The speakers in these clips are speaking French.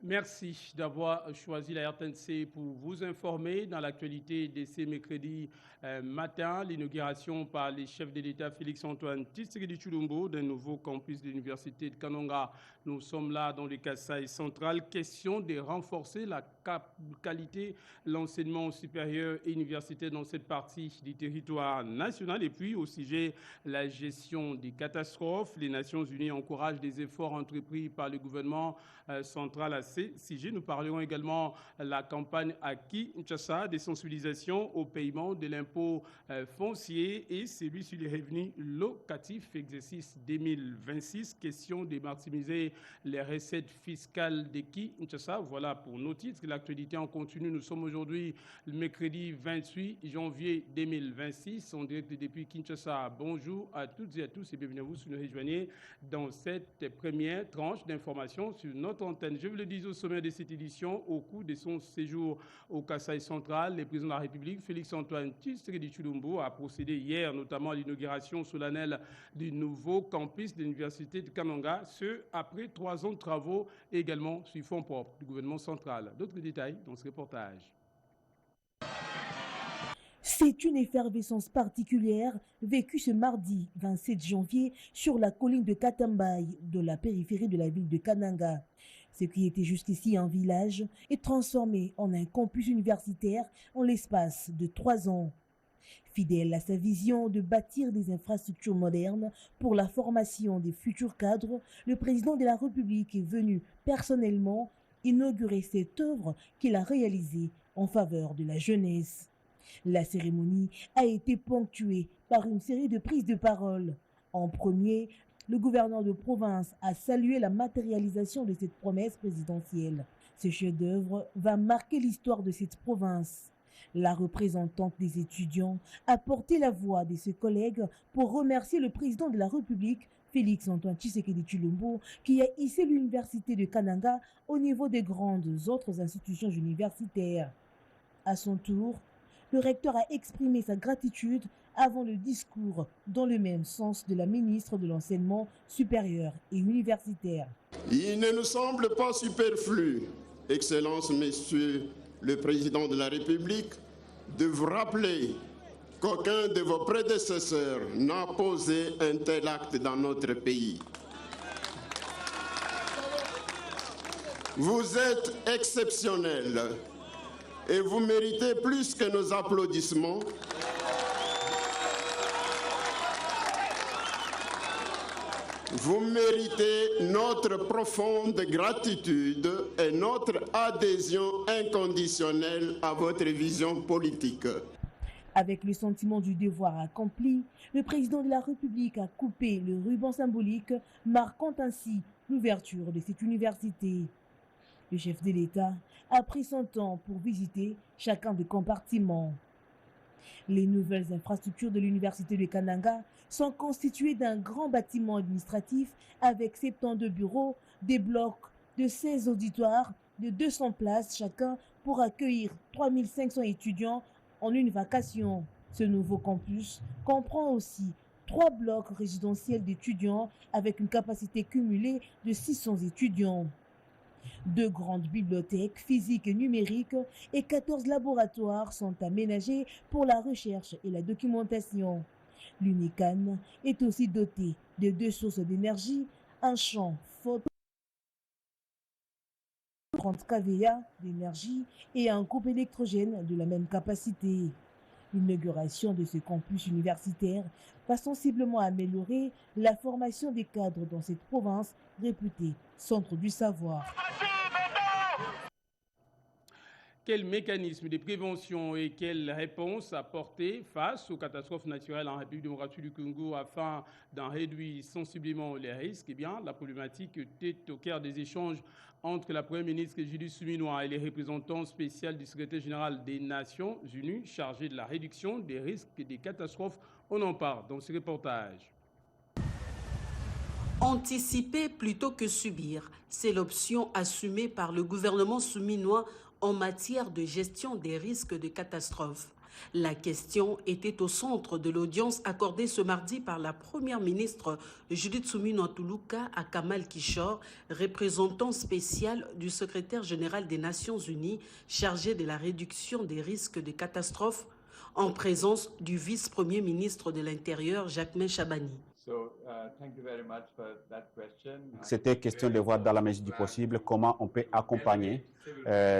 Merci d'avoir choisi la RTNC pour vous informer dans l'actualité de ce mercredi matin. L'inauguration par les chefs de l'État Félix-Antoine Tshisekedi Tshilombo d'un nouveau campus de l'Université de Kananga. Nous sommes là dans le Kasaï central. Question de renforcer la qualité de l'enseignement supérieur et universitaire dans cette partie du territoire national. Et puis au sujet de la gestion des catastrophes, les Nations Unies encouragent des efforts entrepris par le gouvernement central à CIG. Nous parlerons également de la campagne à Kinshasa de sensibilisation au paiement de l'impôt foncier et celui sur les revenus locatifs, exercice 2026. Question de maximiser les recettes fiscales de Kinshasa. Voilà pour nos titres. L'actualité en continu. Nous sommes aujourd'hui le mercredi 28 janvier 2026 en direct depuis Kinshasa. Bonjour à toutes et à tous et bienvenue à vous si vous nous rejoignez dans cette première tranche d'informations sur notre antenne. Je vous le dis au sommet de cette édition, au cours de son séjour au Kasaï central, le président de la République, Félix-Antoine Tshisekedi Tshilombo, a procédé hier notamment à l'inauguration solennelle du nouveau campus de l'Université de Kananga, ce après 3 ans de travaux également sur fonds propres du gouvernement central. D'autres détails dans ce reportage. C'est une effervescence particulière vécue ce mardi 27 janvier sur la colline de Katambaye de la périphérie de la ville de Kananga. Ce qui était jusqu'ici un village est transformé en un campus universitaire en l'espace de 3 ans. Fidèle à sa vision de bâtir des infrastructures modernes pour la formation des futurs cadres, le président de la République est venu personnellement inaugurer cette œuvre qu'il a réalisée en faveur de la jeunesse. La cérémonie a été ponctuée par une série de prises de parole. En premier, le gouverneur de province a salué la matérialisation de cette promesse présidentielle. Ce chef-d'œuvre va marquer l'histoire de cette province. La représentante des étudiants a porté la voix de ses collègues pour remercier le président de la République, Félix-Antoine Tshisekedi Tshilombo, qui a hissé l'université de Kananga au niveau des grandes autres institutions universitaires. À son tour, le recteur a exprimé sa gratitude avant le discours dans le même sens de la ministre de l'Enseignement supérieur et universitaire. Il ne nous semble pas superflu, Excellences, Messieurs le Président de la République, de vous rappeler qu'aucun de vos prédécesseurs n'a posé un tel acte dans notre pays. Vous êtes exceptionnels. Et vous méritez plus que nos applaudissements. Vous méritez notre profonde gratitude et notre adhésion inconditionnelle à votre vision politique. Avec le sentiment du devoir accompli, le président de la République a coupé le ruban symbolique, marquant ainsi l'ouverture de cette université. Le chef de l'État a pris son temps pour visiter chacun des compartiments. Les nouvelles infrastructures de l'université de Kananga sont constituées d'un grand bâtiment administratif avec 72 bureaux, des blocs de 16 auditoires de 200 places chacun pour accueillir 3500 étudiants en une vacation. Ce nouveau campus comprend aussi 3 blocs résidentiels d'étudiants avec une capacité cumulée de 600 étudiants. 2 grandes bibliothèques physiques et numériques et 14 laboratoires sont aménagés pour la recherche et la documentation. L'UNICAN est aussi doté de 2 sources d'énergie, un champ photo 30 kVA d'énergie et un groupe électrogène de la même capacité. L'inauguration de ce campus universitaire va sensiblement améliorer la formation des cadres dans cette province réputée centre du savoir. Quel mécanisme de prévention et quelle réponse apporter face aux catastrophes naturelles en République démocratique du Congo afin d'en réduire sensiblement les risques? Eh bien, la problématique était au cœur des échanges entre la Première ministre Julie Suminoa et les représentants spéciaux du secrétaire général des Nations Unies chargé de la réduction des risques et des catastrophes. On en parle dans ce reportage. Anticiper plutôt que subir, c'est l'option assumée par le gouvernement souminois en matière de gestion des risques de catastrophes. La question était au centre de l'audience accordée ce mardi par la première ministre Judith Suminwa Tuluka à Kamal Kishore, représentant spécial du secrétaire général des Nations Unies chargé de la réduction des risques de catastrophes, en présence du vice-premier ministre de l'Intérieur, Jacquemain Chabani. C'était question de voir dans la mesure du possible comment on peut accompagner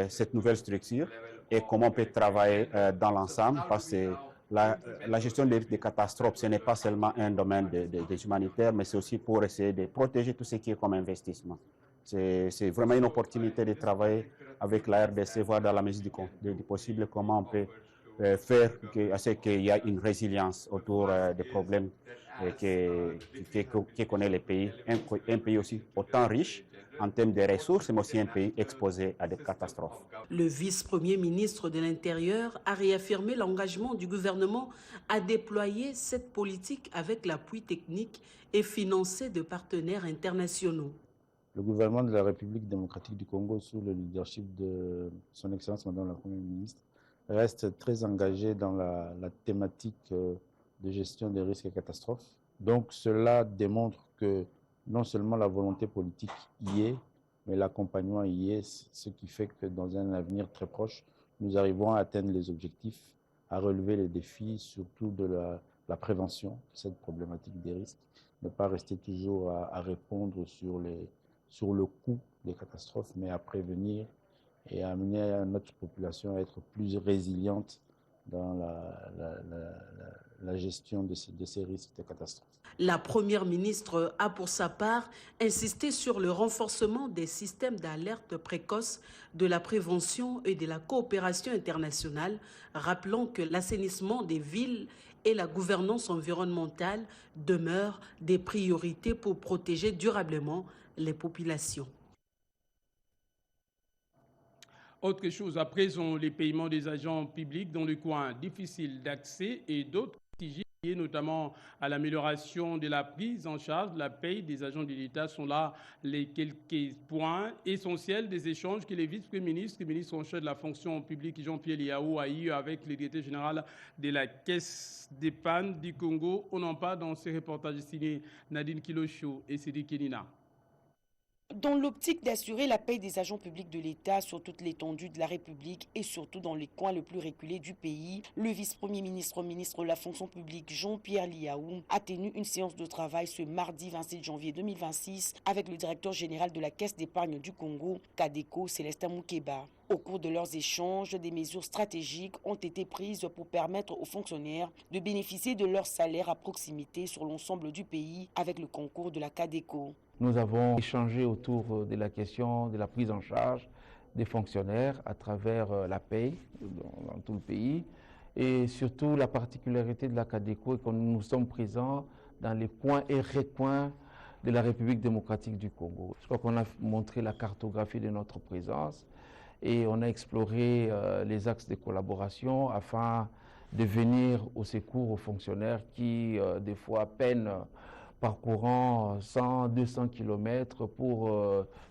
cette nouvelle structure et comment on peut travailler dans l'ensemble, parce que la gestion des catastrophes, ce n'est pas seulement un domaine des humanitaires, mais c'est aussi pour essayer de protéger tout ce qui est comme investissement. C'est vraiment une opportunité de travailler avec la RDC, voir dans la mesure du possible comment on peut faire à ce qu'il y ait une résilience autour des problèmes que connaît les pays. Un pays aussi autant riche en termes de ressources, mais aussi un pays exposé à des catastrophes. Le vice-premier ministre de l'Intérieur a réaffirmé l'engagement du gouvernement à déployer cette politique avec l'appui technique et financé de partenaires internationaux. Le gouvernement de la République démocratique du Congo, sous le leadership de son Excellence Madame la Première ministre, reste très engagé dans la thématique de gestion des risques et catastrophes. Donc cela démontre que non seulement la volonté politique y est, mais l'accompagnement y est, ce qui fait que dans un avenir très proche, nous arrivons à atteindre les objectifs, à relever les défis, surtout de la prévention de cette problématique des risques, ne pas rester toujours à répondre sur le coût des catastrophes, mais à prévenir et à amener notre population à être plus résiliente dans la gestion de ces risques de catastrophes. La première ministre a pour sa part insisté sur le renforcement des systèmes d'alerte précoce, de la prévention et de la coopération internationale, rappelant que l'assainissement des villes et la gouvernance environnementale demeurent des priorités pour protéger durablement les populations. Autre chose, à présent, les paiements des agents publics dans le coin difficile d'accès et d'autres liés notamment à l'amélioration de la prise en charge de la paie des agents de l'État sont là les quelques points essentiels des échanges que les vice-premiers ministres et ministres en charge de la fonction publique Jean-Pierre Liao a eu avec le directeur général de la Caisse d'épargne du Congo. On en parle dans ce reportage signé Nadine Kilocho et Sidi Kenina. Dans l'optique d'assurer la paix des agents publics de l'État sur toute l'étendue de la République et surtout dans les coins les plus reculés du pays, le vice-premier ministre de la fonction publique Jean-Pierre Liao a tenu une séance de travail ce mardi 27 janvier 2026 avec le directeur général de la Caisse d'épargne du Congo, Kadeko Célestin Moukeba. Au cours de leurs échanges, des mesures stratégiques ont été prises pour permettre aux fonctionnaires de bénéficier de leur salaire à proximité sur l'ensemble du pays avec le concours de la Kadeko. Nous avons échangé autour de la question de la prise en charge des fonctionnaires à travers la paie dans tout le pays et surtout la particularité de la Kadeko est que nous sommes présents dans les coins et recoins de la République démocratique du Congo. Je crois qu'on a montré la cartographie de notre présence et on a exploré les axes de collaboration afin de venir au secours aux fonctionnaires qui des fois peinent parcourant 100, 200 km pour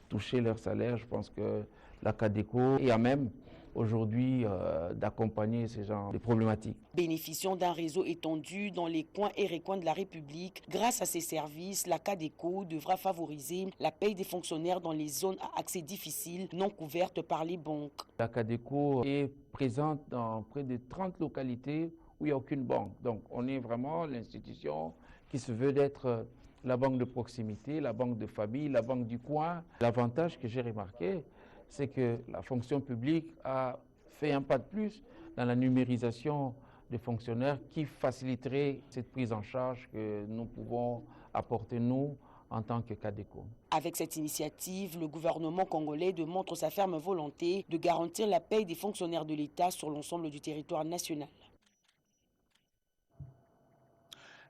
toucher leur salaire. Je pense que la Kadeko est à même aujourd'hui d'accompagner ces genres de problématiques. Bénéficiant d'un réseau étendu dans les coins et recoins de la République, grâce à ces services, la Kadeko devra favoriser la paie des fonctionnaires dans les zones à accès difficile non couvertes par les banques. La Kadeko est présente dans près de 30 localités où il n'y a aucune banque. Donc on est vraiment l'institution qui se veut d'être la banque de proximité, la banque de famille, la banque du coin. L'avantage que j'ai remarqué, c'est que la fonction publique a fait un pas de plus dans la numérisation des fonctionnaires qui faciliterait cette prise en charge que nous pouvons apporter, nous, en tant que Kadeko. Avec cette initiative, le gouvernement congolais démontre sa ferme volonté de garantir la paie des fonctionnaires de l'État sur l'ensemble du territoire national.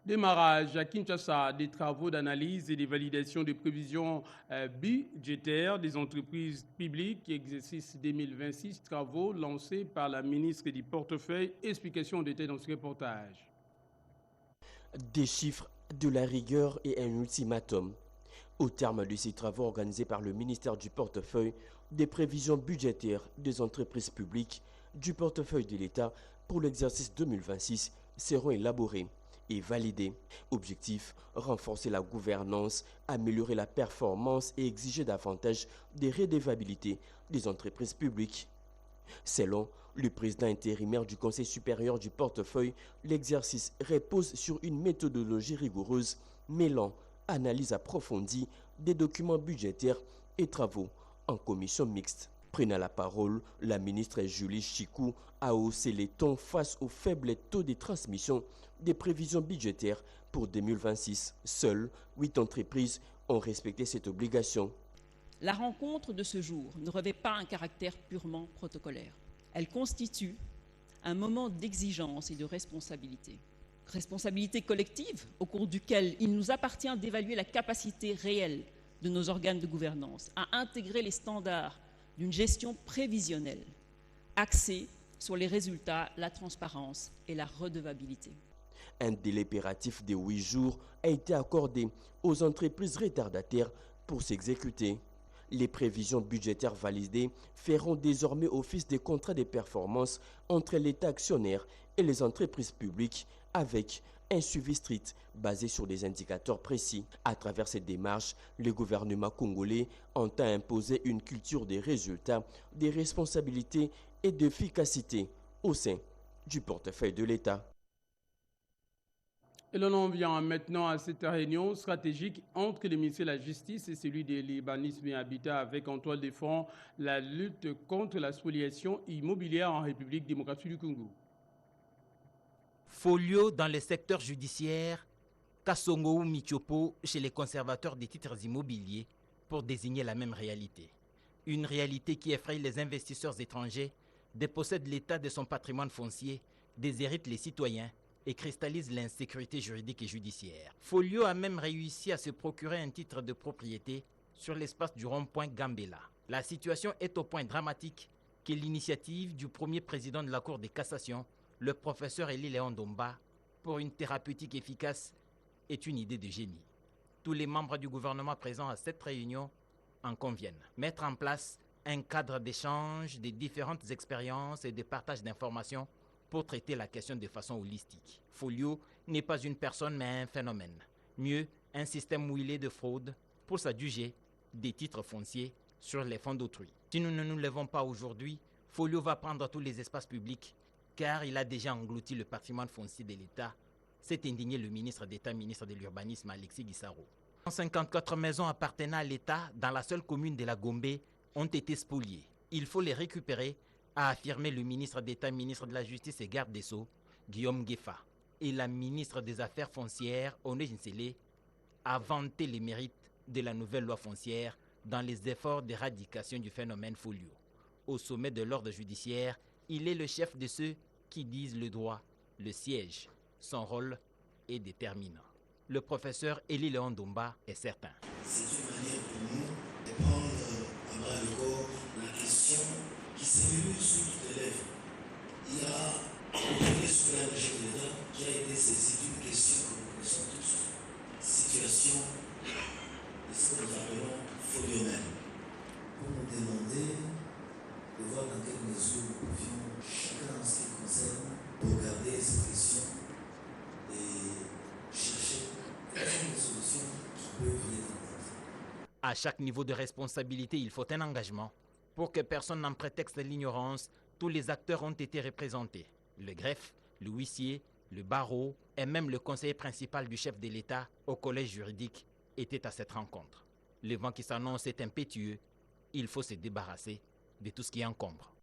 Démarrage à Kinshasa des travaux d'analyse et de validation des prévisions budgétaires des entreprises publiques, exercice 2026, travaux lancés par la ministre du Portefeuille. Explication en détail dans ce reportage. Des chiffres, de la rigueur et un ultimatum. Au terme de ces travaux organisés par le ministère du Portefeuille, des prévisions budgétaires des entreprises publiques, du portefeuille de l'État pour l'exercice 2026 seront élaborés et validés. Objectif, renforcer la gouvernance, améliorer la performance et exiger davantage de redevabilité des entreprises publiques. Selon le président intérimaire du Conseil supérieur du portefeuille, l'exercice repose sur une méthodologie rigoureuse mêlant analyse approfondie des documents budgétaires et travaux en commission mixte. Prenant la parole, la ministre Julie Chikou a haussé les tons face au faible taux de transmission des prévisions budgétaires pour 2026. Seules 8 entreprises ont respecté cette obligation. La rencontre de ce jour ne revêt pas un caractère purement protocolaire. Elle constitue un moment d'exigence et de responsabilité. Responsabilité collective au cours duquel il nous appartient d'évaluer la capacité réelle de nos organes de gouvernance à intégrer les standards d'une gestion prévisionnelle axée sur les résultats, la transparence et la redevabilité. Un délai impératif de 8 jours a été accordé aux entreprises retardataires pour s'exécuter. Les prévisions budgétaires validées feront désormais office des contrats de performance entre l'État actionnaire et les entreprises publiques avec un suivi strict basé sur des indicateurs précis. À travers cette démarche, le gouvernement congolais entend imposer une culture des résultats, des responsabilités et d'efficacité au sein du portefeuille de l'État. Et l'on en vient maintenant à cette réunion stratégique entre le ministère de la Justice et celui de l'urbanisme et habitat avec en toile de fond la lutte contre la spoliation immobilière en République démocratique du Congo. Folio dans le secteur judiciaire, Kasongo ou Michopo chez les conservateurs des titres immobiliers pour désigner la même réalité. Une réalité qui effraie les investisseurs étrangers, dépossède l'État de son patrimoine foncier, déshérite les citoyens et cristallise l'insécurité juridique et judiciaire. Folio a même réussi à se procurer un titre de propriété sur l'espace du rond-point Gambela. La situation est au point dramatique que l'initiative du premier président de la Cour de cassation, le professeur Eli Léon Domba, pour une thérapeutique efficace, est une idée de génie. Tous les membres du gouvernement présents à cette réunion en conviennent. Mettre en place un cadre d'échange des différentes expériences et de partage d'informations pour traiter la question de façon holistique. Folio n'est pas une personne mais un phénomène. Mieux, un système mouillé de fraude pour s'adjuger des titres fonciers sur les fonds d'autrui. Si nous ne nous levons pas aujourd'hui, Folio va prendre tous les espaces publics car il a déjà englouti le patrimoine foncier de l'État, s'est indigné le ministre d'État, ministre de l'Urbanisme, Alexis Guissaro. 154 maisons appartenant à l'État dans la seule commune de la Gombe ont été spoliées. Il faut les récupérer, a affirmé le ministre d'État, ministre de la Justice et garde des Sceaux, Guillaume Gueffa. Et la ministre des Affaires foncières, Oné Jinsele, a vanté les mérites de la nouvelle loi foncière dans les efforts d'éradication du phénomène Folio. Au sommet de l'ordre judiciaire, il est le chef de ceux qui disent le droit, le siège. Son rôle est déterminant. Le professeur Eli Léon Domba est certain. C'est une manière pour nous de prendre à bras le corps la question qui s'est venue sur toutes les lèvres. Il y a le premier souverain chef de l'État qui a été saisi d'une question que nous connaissons tous. Situation de ce que nous appelons Folio même. Pour nous demander de voir dans quelle mesure nous pouvions, chacun en ce qui concerne, regarder cette question et chercher quelles sont les solutions qui peuvent venir en compte. À chaque niveau de responsabilité, il faut un engagement. Pour que personne n'en prétexte l'ignorance, tous les acteurs ont été représentés. Le greffe, le huissier, le barreau et même le conseiller principal du chef de l'État au collège juridique étaient à cette rencontre. Le vent qui s'annonce est impétueux. Il faut se débarrasser de tout ce qui encombre.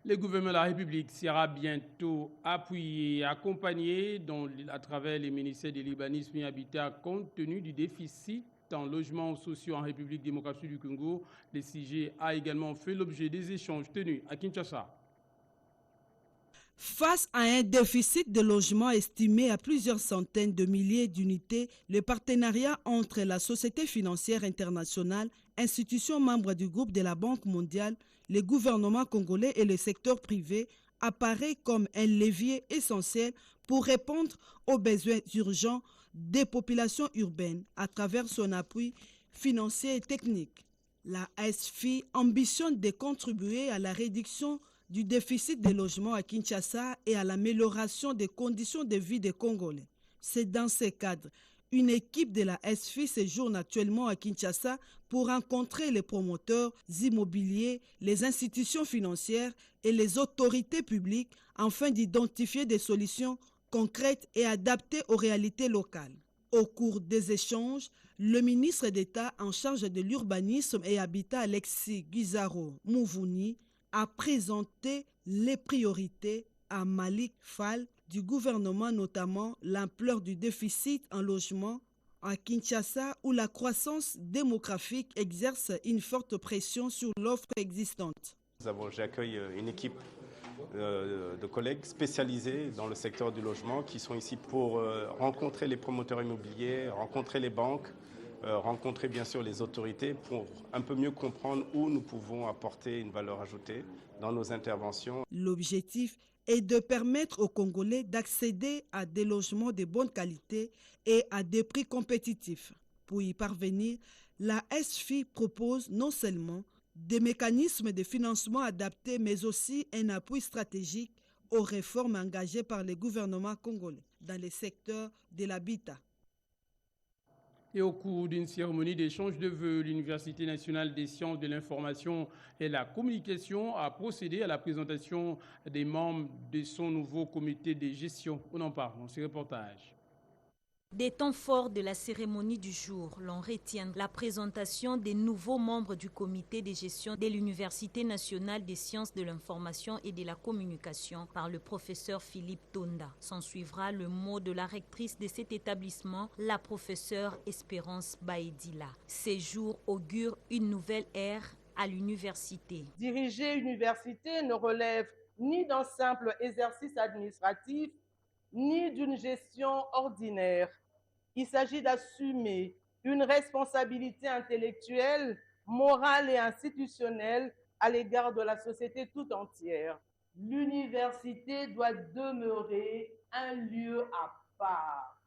Le gouvernement de la République sera bientôt appuyé et accompagné à travers les ministères de l'urbanisme et habitat compte tenu du déficit en logements sociaux en République démocratique du Congo. Le sujet a également fait l'objet des échanges tenus à Kinshasa. Face à un déficit de logements estimé à plusieurs centaines de milliers d'unités, le partenariat entre la Société financière internationale, institutions membres du groupe de la Banque mondiale, le gouvernement congolais et le secteur privé apparaît comme un levier essentiel pour répondre aux besoins urgents des populations urbaines à travers son appui financier et technique. La SFI ambitionne de contribuer à la réduction du déficit des logements à Kinshasa et à l'amélioration des conditions de vie des Congolais. C'est dans ce cadre, une équipe de la SFI séjourne actuellement à Kinshasa pour rencontrer les promoteurs immobiliers, les institutions financières et les autorités publiques afin d'identifier des solutions concrètes et adaptées aux réalités locales. Au cours des échanges, le ministre d'État en charge de l'urbanisme et habitat Alexis Guizaro Mouvouni a présenté les priorités à Malik Fall du gouvernement, notamment l'ampleur du déficit en logement à Kinshasa où la croissance démographique exerce une forte pression sur l'offre existante. J'accueille une équipe de collègues spécialisés dans le secteur du logement qui sont ici pour rencontrer les promoteurs immobiliers, rencontrer les banques, rencontrer bien sûr les autorités pour un peu mieux comprendre où nous pouvons apporter une valeur ajoutée dans nos interventions. L'objectif est de permettre aux Congolais d'accéder à des logements de bonne qualité et à des prix compétitifs. Pour y parvenir, la SFI propose non seulement des mécanismes de financement adaptés, mais aussi un appui stratégique aux réformes engagées par le gouvernement congolais dans le secteur de l'habitat. Et au cours d'une cérémonie d'échange de vœux, l'Université nationale des sciences de l'information et la communication a procédé à la présentation des membres de son nouveau comité de gestion. On en parle dans ce reportage. Des temps forts de la cérémonie du jour, l'on retient la présentation des nouveaux membres du comité de gestion de l'Université nationale des sciences de l'information et de la communication par le professeur Philippe Tonda. S'en suivra le mot de la rectrice de cet établissement, la professeure Espérance Baedila. Ces jours augurent une nouvelle ère à l'université. Diriger une université ne relève ni d'un simple exercice administratif, ni d'une gestion ordinaire. Il s'agit d'assumer une responsabilité intellectuelle, morale et institutionnelle à l'égard de la société tout entière. L'université doit demeurer un lieu à part,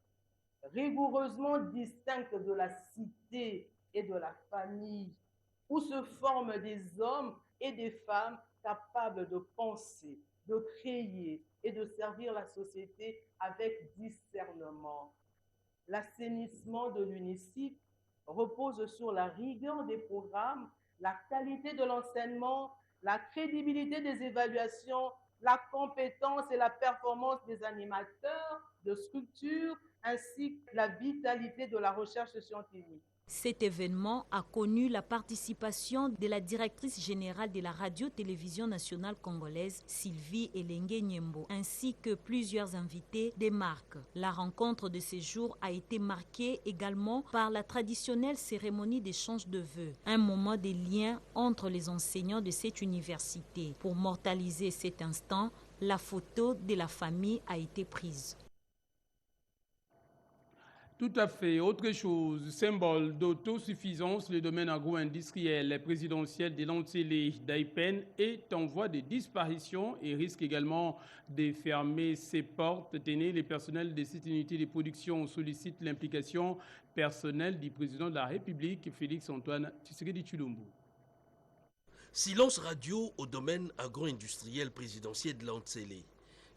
rigoureusement distinct de la cité et de la famille, où se forment des hommes et des femmes capables de penser, de créer et de servir la société avec discernement. L'assainissement de l'UNICIP repose sur la rigueur des programmes, la qualité de l'enseignement, la crédibilité des évaluations, la compétence et la performance des animateurs de structures, ainsi que la vitalité de la recherche scientifique. Cet événement a connu la participation de la directrice générale de la radio-télévision nationale congolaise, Sylvie Elengue Nyembo, ainsi que plusieurs invités des marques. La rencontre de ces jours a été marquée également par la traditionnelle cérémonie d'échange de vœux, un moment de lien entre les enseignants de cette université. Pour mortaliser cet instant, la photo de la famille a été prise. Tout à fait. Autre chose, symbole d'autosuffisance, le domaine agro-industriel présidentiel de l'Antélé d'Aipen est en voie de disparition et risque également de fermer ses portes. Tenez, les personnels de cette unité de production sollicitent l'implication personnelle du président de la République, Félix-Antoine Tshisekedi Tshilombo. Silence radio au domaine agro-industriel présidentiel de l'Antélé.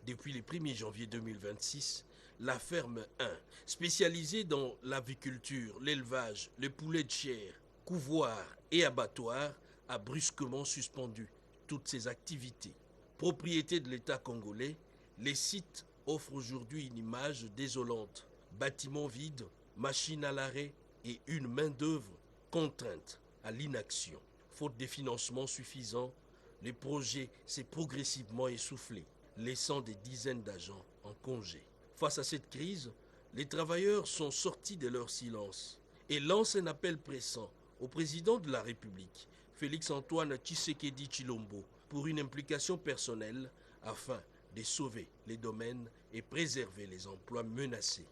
Depuis le 1er janvier 2026, la ferme 1, spécialisée dans l'aviculture, l'élevage, le poulet de chair, couvoirs et abattoirs, a brusquement suspendu toutes ses activités. Propriété de l'État congolais, les sites offrent aujourd'hui une image désolante. Bâtiments vides, machines à l'arrêt et une main-d'œuvre contrainte à l'inaction. Faute de financement suffisant, le projet s'est progressivement essoufflé, laissant des dizaines d'agents en congé. Face à cette crise, les travailleurs sont sortis de leur silence et lancent un appel pressant au président de la République, Félix-Antoine Tshisekedi Tshilombo, pour une implication personnelle afin de sauver les domaines et préserver les emplois menacés.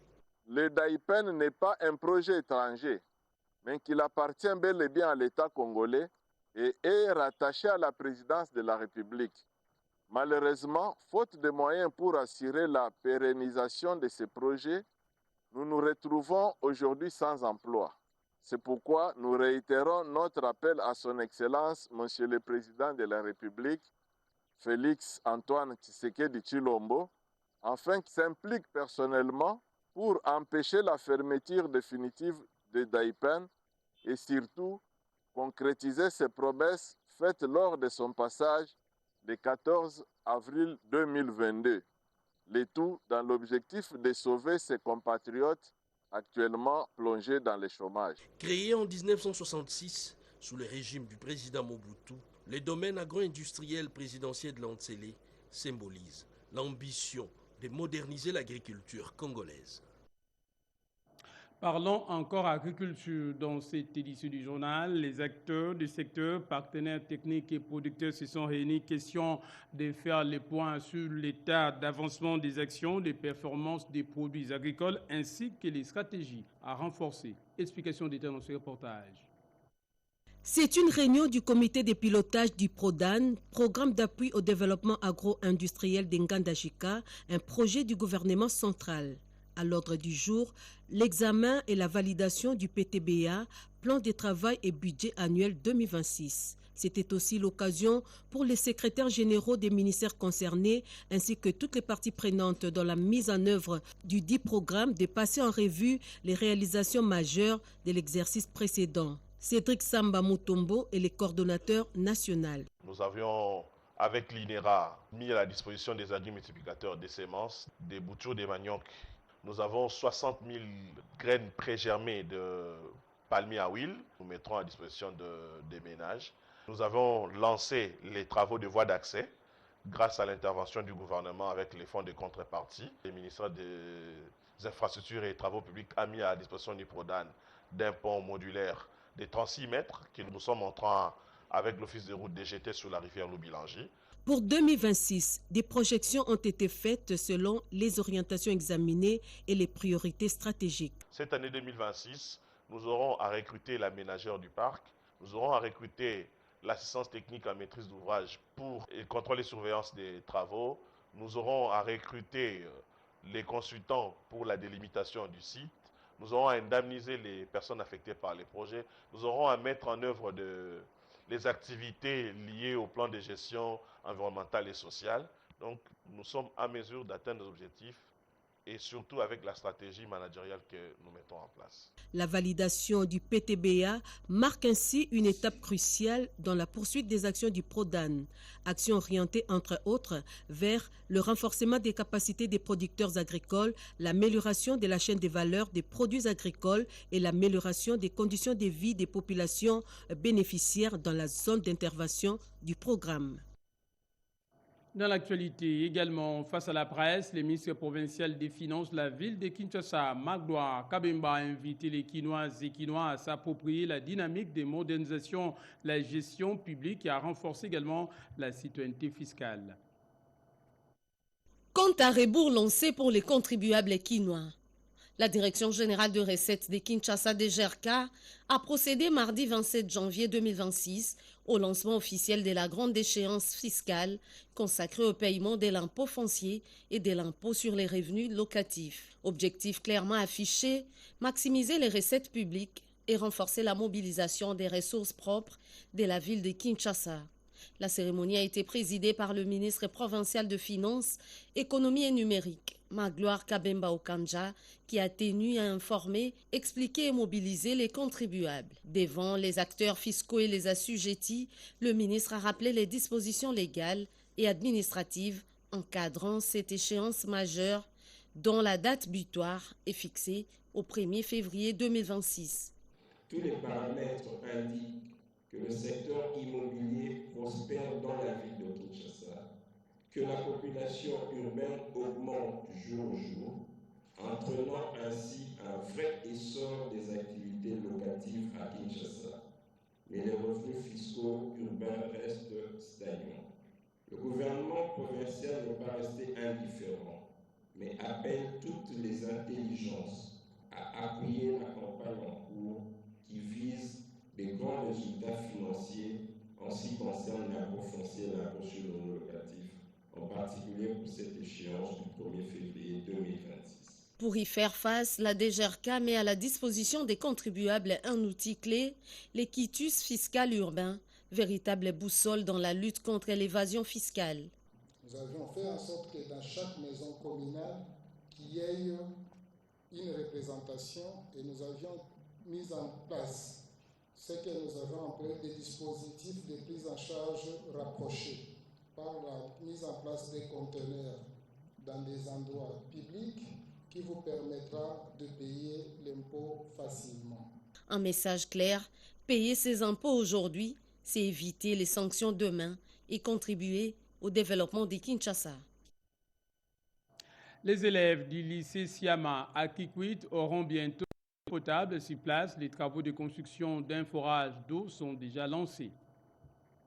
Le DAIPEN n'est pas un projet étranger, mais qu'il appartient bel et bien à l'État congolais et est rattaché à la présidence de la République. Malheureusement, faute de moyens pour assurer la pérennisation de ces projets, nous nous retrouvons aujourd'hui sans emploi. C'est pourquoi nous réitérons notre appel à son Excellence, Monsieur le Président de la République, Félix Antoine Tshisekedi Tshilombo, afin qu'il s'implique personnellement pour empêcher la fermeture définitive de Daipen et surtout concrétiser ses promesses faites lors de son passage le 14 avril 2022. Le tout dans l'objectif de sauver ses compatriotes actuellement plongés dans le chômage. Créé en 1966 sous le régime du président Mobutu, les domaines agro-industriels présidentiels de l'Antsélé symbolisent l'ambition de moderniser l'agriculture congolaise. Parlons encore agriculture. Dans cette édition du journal, les acteurs du secteur, partenaires techniques et producteurs se sont réunis. Question de faire le point sur l'état d'avancement des actions, des performances des produits agricoles ainsi que les stratégies à renforcer. Explication détaillée dans ce reportage. C'est une réunion du comité de pilotage du PRODAN, Programme d'appui au développement agro-industriel d'Ngandajika, un projet du gouvernement central. À l'ordre du jour, l'examen et la validation du PTBA, plan de travail et budget annuel 2026. C'était aussi l'occasion pour les secrétaires généraux des ministères concernés ainsi que toutes les parties prenantes dans la mise en œuvre du dit programme de passer en revue les réalisations majeures de l'exercice précédent. Cédric Samba Mutombo est le coordonnateur national. Nous avions, avec l'INERA, mis à la disposition des adultes multiplicateurs des semences, des boutures de manioc. Nous avons 60 000 graines pré-germées de palmier à huile. Nous mettrons à disposition des ménages. Nous avons lancé les travaux de voie d'accès grâce à l'intervention du gouvernement avec les fonds de contrepartie. Le ministère des Infrastructures et des Travaux publics a mis à la disposition du PRODAN d'un pont modulaire de 36 mètres que nous sommes en train, avec l'office de route DGT sur la rivière Loubilangi. Pour 2026, des projections ont été faites selon les orientations examinées et les priorités stratégiques. Cette année 2026, nous aurons à recruter la ménagère du parc, nous aurons à recruter l'assistance technique en maîtrise d'ouvrage pour le contrôle et surveillance des travaux, nous aurons à recruter les consultants pour la délimitation du site, nous aurons à indemniser les personnes affectées par les projets, nous aurons à mettre en œuvre les activités liées au plan de gestion environnementale et sociale. Donc, nous sommes à mesure d'atteindre nos objectifs et surtout avec la stratégie managériale que nous mettons en place. La validation du PTBA marque ainsi une étape cruciale dans la poursuite des actions du PRODAN. Actions orientées, entre autres, vers le renforcement des capacités des producteurs agricoles, l'amélioration de la chaîne de valeur des produits agricoles et l'amélioration des conditions de vie des populations bénéficiaires dans la zone d'intervention du programme. Dans l'actualité également, face à la presse, le ministre provincial des Finances de la ville de Kinshasa, Magloire Kabemba, a invité les Kinoises et Kinois à s'approprier la dynamique de modernisation de la gestion publique et à renforcer également la citoyenneté fiscale. Compte à rebours lancé pour les contribuables quinois. La Direction générale de recettes de Kinshasa DGRK a procédé mardi 27 janvier 2026 au lancement officiel de la grande échéance fiscale consacrée au paiement de l'impôt foncier et de l'impôt sur les revenus locatifs. Objectif clairement affiché, maximiser les recettes publiques et renforcer la mobilisation des ressources propres de la ville de Kinshasa. La cérémonie a été présidée par le ministre provincial de Finances, Économie et Numérique, Magloire Kabemba Okanja, qui a tenu à informer, expliquer et mobiliser les contribuables. Devant les acteurs fiscaux et les assujettis, le ministre a rappelé les dispositions légales et administratives encadrant cette échéance majeure dont la date butoir est fixée au 1er février 2026. Tous les paramètres indiquent que le secteur immobilier prospère dans la ville de Kinshasa, que la population urbaine augmente jour au jour, entraînant ainsi un vrai essor des activités locatives à Kinshasa. Mais les revenus fiscaux urbains restent stagnants. Le gouvernement provincial n'est pas resté indifférent, mais appelle toutes les intelligences à appuyer la campagne en cours qui vise des grands résultats financiers en ce qui concerne l'impôt foncier et l'impôt sur le revenu locatif, en particulier pour cette échéance du 1er février 2026. Pour y faire face, la DGRK met à la disposition des contribuables un outil clé, l'équitus fiscal urbain, véritable boussole dans la lutte contre l'évasion fiscale. Nous avions fait en sorte que dans chaque maison communale, qu'il y ait une représentation et nous avions mis en place ce que nous avons appelé des dispositifs de prise en charge rapprochés par la mise en place des conteneurs dans des endroits publics qui vous permettra de payer l'impôt facilement. Un message clair, payer ses impôts aujourd'hui, c'est éviter les sanctions demain et contribuer au développement de Kinshasa. Les élèves du lycée Siama à Kikwit auront bientôt l'eau potable sur place. Les travaux de construction d'un forage d'eau sont déjà lancés.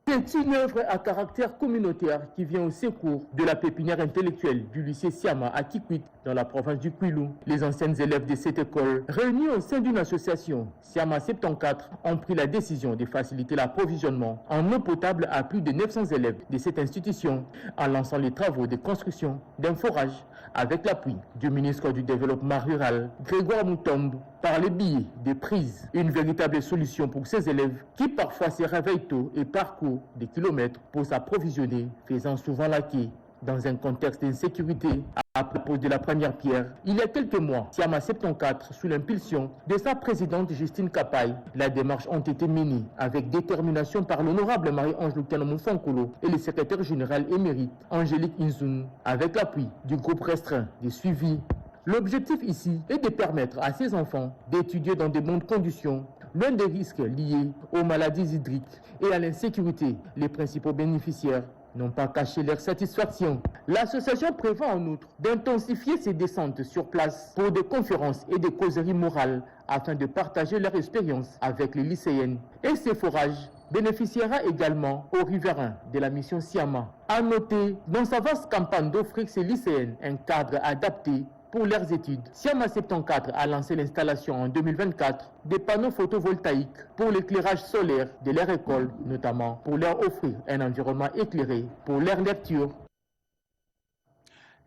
C'est une œuvre à caractère communautaire qui vient au secours de la pépinière intellectuelle du lycée Siama à Kikwit dans la province du Kwilu. Les anciens élèves de cette école, réunis au sein d'une association, Siama 74, ont pris la décision de faciliter l'approvisionnement en eau potable à plus de 900 élèves de cette institution en lançant les travaux de construction d'un forage avec l'appui du ministre du Développement rural, Grégoire Moutombe, par le biais des prises. Une véritable solution pour ces élèves qui parfois se réveillent tôt et parcourent des kilomètres pour s'approvisionner, faisant souvent la quai dans un contexte d'insécurité. À propos de la première pierre, il y a quelques mois, Siama 74, sous l'impulsion de sa présidente Justine Kapaï, la démarche ont été menées avec détermination par l'honorable Marie-Ange Lucano Moufonkolo et le secrétaire général émérite Angélique Inzoun, avec l'appui du groupe restreint de suivi. L'objectif ici est de permettre à ces enfants d'étudier dans de bonnes conditions, loin des risques liés aux maladies hydriques et à l'insécurité. Les principaux bénéficiaires n'ont pas caché leur satisfaction. L'association prévoit en outre d'intensifier ses descentes sur place pour des conférences et des causeries morales afin de partager leur expérience avec les lycéennes. Et ce forage bénéficiera également aux riverains de la mission Siama. À noter, dans sa vaste campagne d'offrir ces lycéennes un cadre adapté pour leurs études, Siama 74 a lancé l'installation en 2024 des panneaux photovoltaïques pour l'éclairage solaire de leur école, notamment pour leur offrir un environnement éclairé pour leur lecture.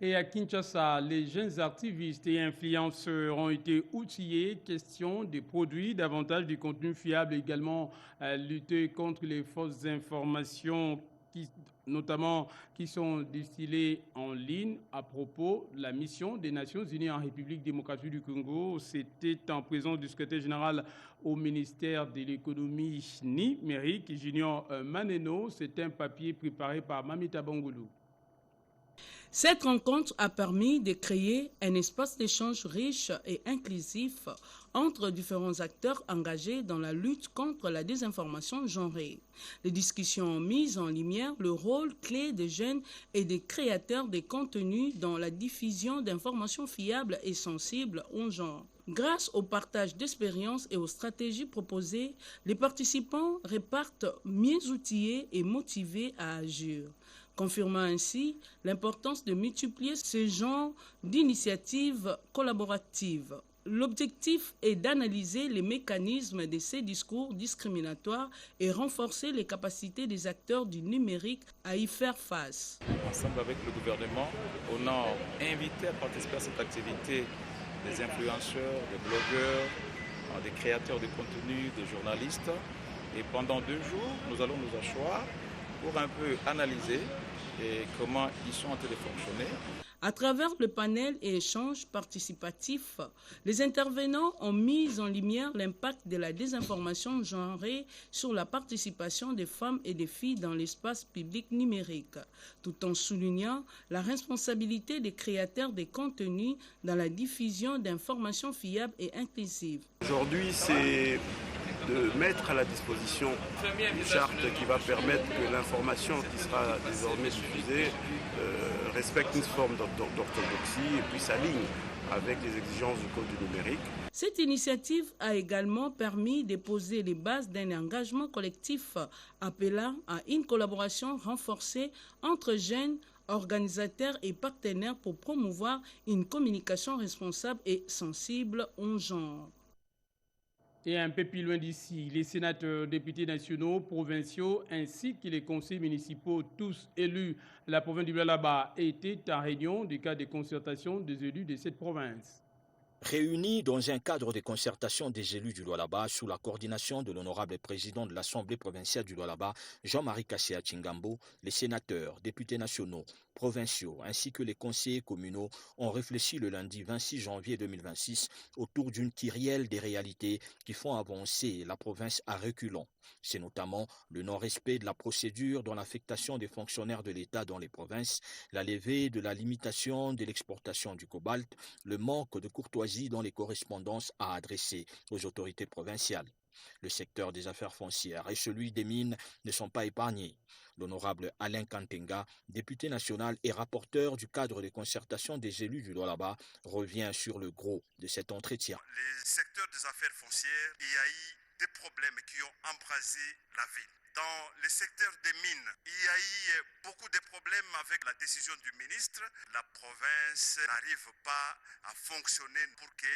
Et à Kinshasa, les jeunes activistes et influenceurs ont été outillés. Question des produits, davantage du contenu fiable, également lutter contre les fausses informations notamment qui sont distillés en ligne à propos de la mission des Nations Unies en République démocratique du Congo. C'était en présence du secrétaire général au ministère de l'économie numérique, Junior Maneno. C'est un papier préparé par Mamita Bangoulou. Cette rencontre a permis de créer un espace d'échange riche et inclusif entre différents acteurs engagés dans la lutte contre la désinformation genrée. Les discussions ont mis en lumière le rôle clé des jeunes et des créateurs de contenus dans la diffusion d'informations fiables et sensibles au genre. Grâce au partage d'expériences et aux stratégies proposées, les participants repartent mieux outillés et motivés à agir, confirmant ainsi l'importance de multiplier ce genre d'initiatives collaboratives. L'objectif est d'analyser les mécanismes de ces discours discriminatoires et renforcer les capacités des acteurs du numérique à y faire face. Ensemble avec le gouvernement, on a invité à participer à cette activité des influenceurs, des blogueurs, des créateurs de contenu, des journalistes. Et pendant 2 jours, nous allons nous asseoir pour un peu analyser comment ils sont en train de fonctionner. À travers le panel et échanges participatifs, les intervenants ont mis en lumière l'impact de la désinformation genrée sur la participation des femmes et des filles dans l'espace public numérique, tout en soulignant la responsabilité des créateurs de contenus dans la diffusion d'informations fiables et inclusives. Aujourd'hui, c'est de mettre à la disposition une charte qui va permettre que l'information qui sera désormais diffusée respecte une forme d'orthodoxie et puis s'aligne avec les exigences du Code du numérique. Cette initiative a également permis de poser les bases d'un engagement collectif appelant à une collaboration renforcée entre jeunes, organisateurs et partenaires pour promouvoir une communication responsable et sensible au genre. Et un peu plus loin d'ici, les sénateurs, députés nationaux, provinciaux ainsi que les conseils municipaux, tous élus de la province du Lualaba, étaient en réunion du cadre de concertation des élus de cette province. Réunis dans un cadre de concertation des élus du Lualaba sous la coordination de l'honorable président de l'Assemblée provinciale du Lualaba, Jean-Marie Kasséa Tchingambo, les sénateurs, députés nationaux, provinciaux ainsi que les conseillers communaux ont réfléchi le lundi 26 janvier 2026 autour d'une kyrielle des réalités qui font avancer la province à reculons. C'est notamment le non-respect de la procédure dans l'affectation des fonctionnaires de l'État dans les provinces, la levée de la limitation de l'exportation du cobalt, le manque de courtoisie dans les correspondances à adresser aux autorités provinciales. Le secteur des affaires foncières et celui des mines ne sont pas épargnés. L'honorable Alain Kantenga, député national et rapporteur du cadre de concertation des élus du Lualaba, revient sur le gros de cet entretien. Le secteur des affaires foncières, il y a eu des problèmes qui ont embrasé la ville. Dans le secteur des mines, il y a eu beaucoup de problèmes avec la décision du ministre. La province n'arrive pas à fonctionner pour que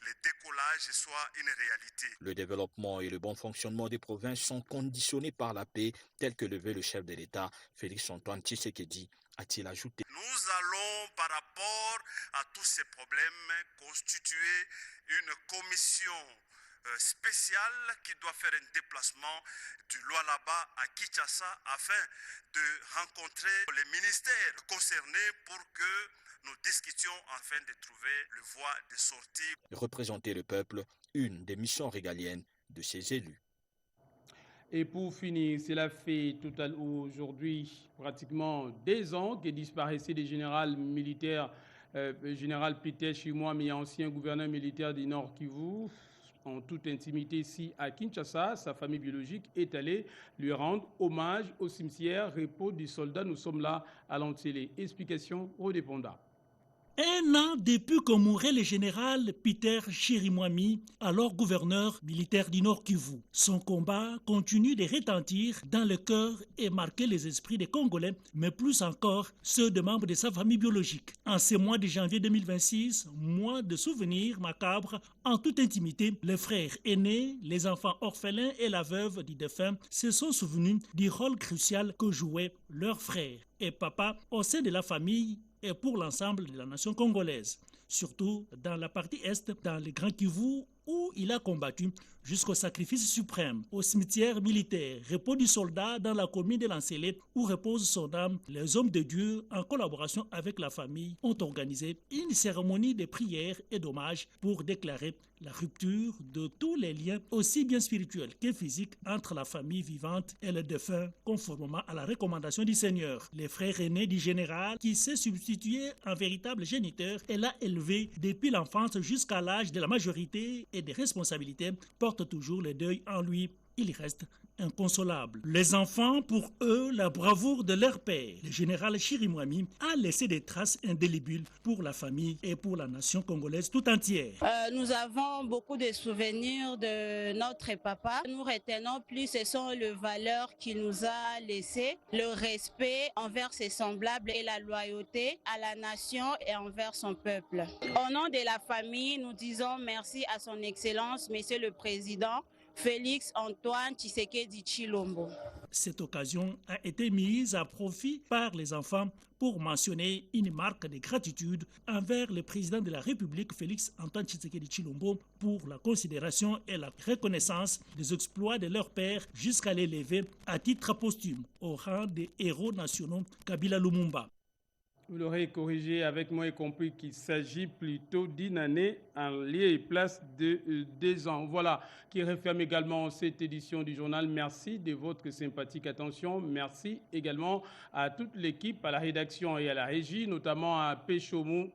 le décollage soit une réalité. Le développement et le bon fonctionnement des provinces sont conditionnés par la paix, tel que le veut le chef de l'État, Félix-Antoine Tshisekedi, a-t-il ajouté. Nous allons, par rapport à tous ces problèmes, constituer une commission spéciale qui doit faire un déplacement du Lualaba à Kinshasa afin de rencontrer les ministères concernés pour que nous discutions afin de trouver le voie de sortie. Représenter le peuple, une des missions régaliennes de ces élus. Et pour finir, cela fait aujourd'hui pratiquement 2 ans que disparaissait le général militaire, général Peter Chimoami, ancien gouverneur militaire du Nord Kivu. En toute intimité ici à Kinshasa, sa famille biologique est allée lui rendre hommage au cimetière repos du soldat. Nous sommes là à Lantsélé. Explication au dépendant. 1 an depuis que mourait le général Peter Chirimwami, alors gouverneur militaire du Nord Kivu. Son combat continue de retentir dans le cœur et marquer les esprits des Congolais, mais plus encore ceux des membres de sa famille biologique. En ce mois de janvier 2026, mois de souvenirs macabres, en toute intimité, les frères aînés, les enfants orphelins et la veuve du défunt se sont souvenus du rôle crucial que jouaient leurs frères et papa au sein de la famille et pour l'ensemble de la nation congolaise, surtout dans la partie Est, dans le Grand Kivu, où il a combattu jusqu'au sacrifice suprême. Au cimetière militaire, repos du soldat dans la commune de Lantsélé, où repose son âme, les hommes de Dieu, en collaboration avec la famille, ont organisé une cérémonie de prière et d'hommage pour déclarer la rupture de tous les liens, aussi bien spirituels que physiques, entre la famille vivante et le défunt, conformément à la recommandation du Seigneur. Les frères aînés du général, qui s'est substitué en véritable géniteur et l'a élevé depuis l'enfance jusqu'à l'âge de la majorité et des responsabilités, portent toujours le deuil en lui. Il reste inconsolable. Les enfants, pour eux, la bravoure de leur père, le général Chirimwami, a laissé des traces indélébiles pour la famille et pour la nation congolaise tout entière. Nous avons beaucoup de souvenirs de notre papa. Nous retenons plus, ce sont les valeurs qu'il nous a laissées, le respect envers ses semblables et la loyauté à la nation et envers son peuple. Au nom de la famille, nous disons merci à son Excellence, Monsieur le Président, Félix-Antoine Tshisekedi Tshilombo. Cette occasion a été mise à profit par les enfants pour mentionner une marque de gratitude envers le président de la République, Félix-Antoine Tshisekedi Tshilombo, pour la considération et la reconnaissance des exploits de leur père jusqu'à l'élever à titre posthume au rang des héros nationaux Kabila Lumumba. Vous l'aurez corrigé avec moi et compris qu'il s'agit plutôt d'une année en lieu et place de 2 ans. Voilà, qui referme également cette édition du journal. Merci de votre sympathique attention. Merci également à toute l'équipe, à la rédaction et à la régie, notamment à Péchomou